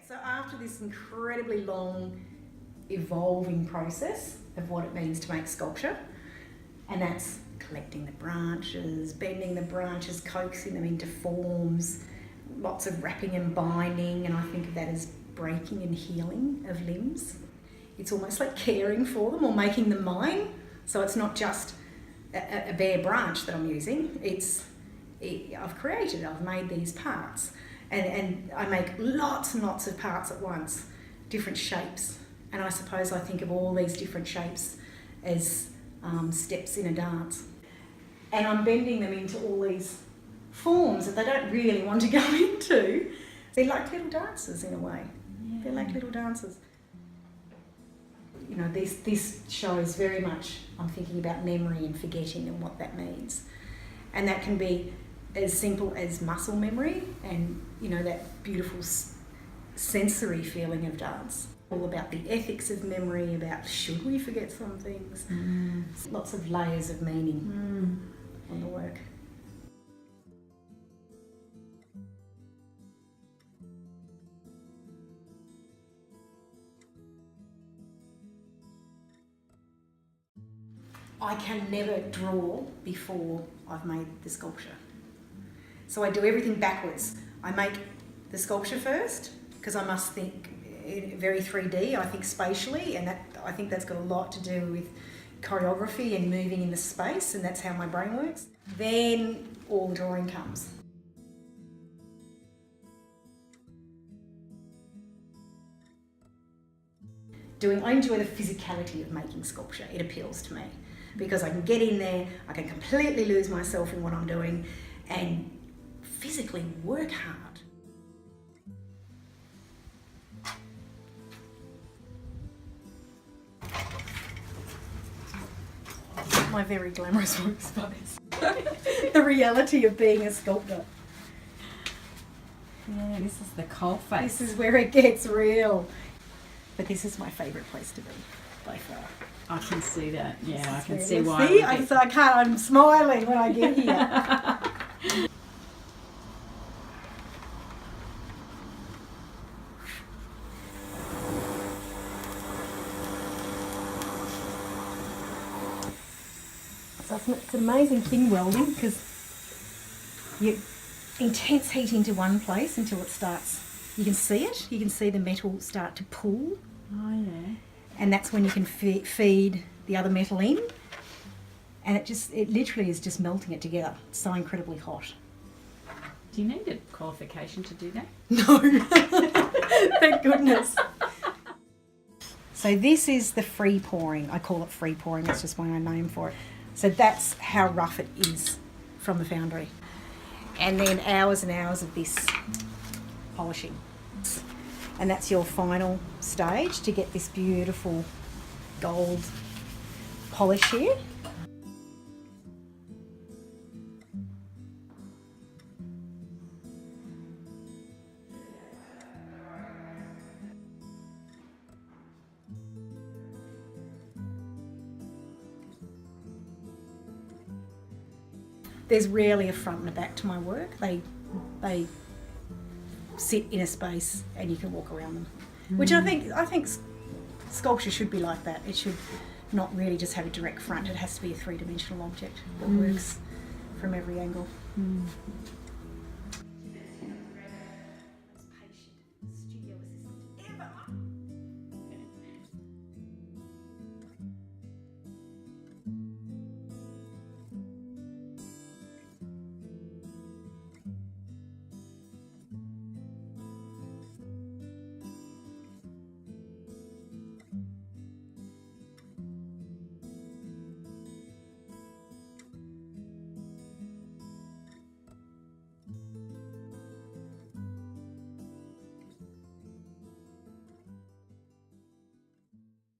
So after this incredibly long evolving process of what it means to make sculpture, and that's collecting the branches, bending the branches, coaxing them into forms, lots of wrapping and binding, and I think of that as breaking and healing of limbs. It's almost like caring for them or making them mine. So it's not just a bare branch that I'm using, I've created, I've made these parts. And I make lots and lots of parts at once, different shapes. And I suppose I think of all these different shapes as steps in a dance. And I'm bending them into all these forms that they don't really want to go into. They're like little dancers in a way. Yeah. They're like little dancers. You know, this shows very much, I'm thinking about memory and forgetting and what that means. And that can be as simple as muscle memory and, you know, that beautiful sensory feeling of dance. All about the ethics of memory, about should we forget some things. Lots of layers of meaning on the work. I can never draw before I've made the sculpture. So I do everything backwards. I make the sculpture first, because I must think very 3D, I think spatially, and I think that's got a lot to do with choreography and moving in the space, and that's how my brain works. Then all the drawing comes. I enjoy the physicality of making sculpture. It appeals to me because I can get in there, I can completely lose myself in what I'm doing and physically work hard. My very glamorous workspace. The reality of being a sculptor. Yeah, this is the cold face. This is where it gets real. But this is my favourite place to be, by far. I can see that. Yeah, I can see why. See, I can't. I'm smiling when I get here. So it's an amazing thing, welding, because you intense heat into one place until it starts. You can see it. You can see the metal start to pull. Oh yeah. And that's when you can feed the other metal in, and it literally is just melting it together. It's so incredibly hot. Do you need a qualification to do that? No. Thank goodness. So this is the free pouring. I call it free pouring. That's just my own name for it. So that's how rough it is from the foundry. And then hours and hours of this polishing. And that's your final stage to get this beautiful gold polish here. There's rarely a front and a back to my work. They sit in a space and you can walk around them, which I think sculpture should be like that. It should not really just have a direct front. It has to be a three-dimensional object that works from every angle.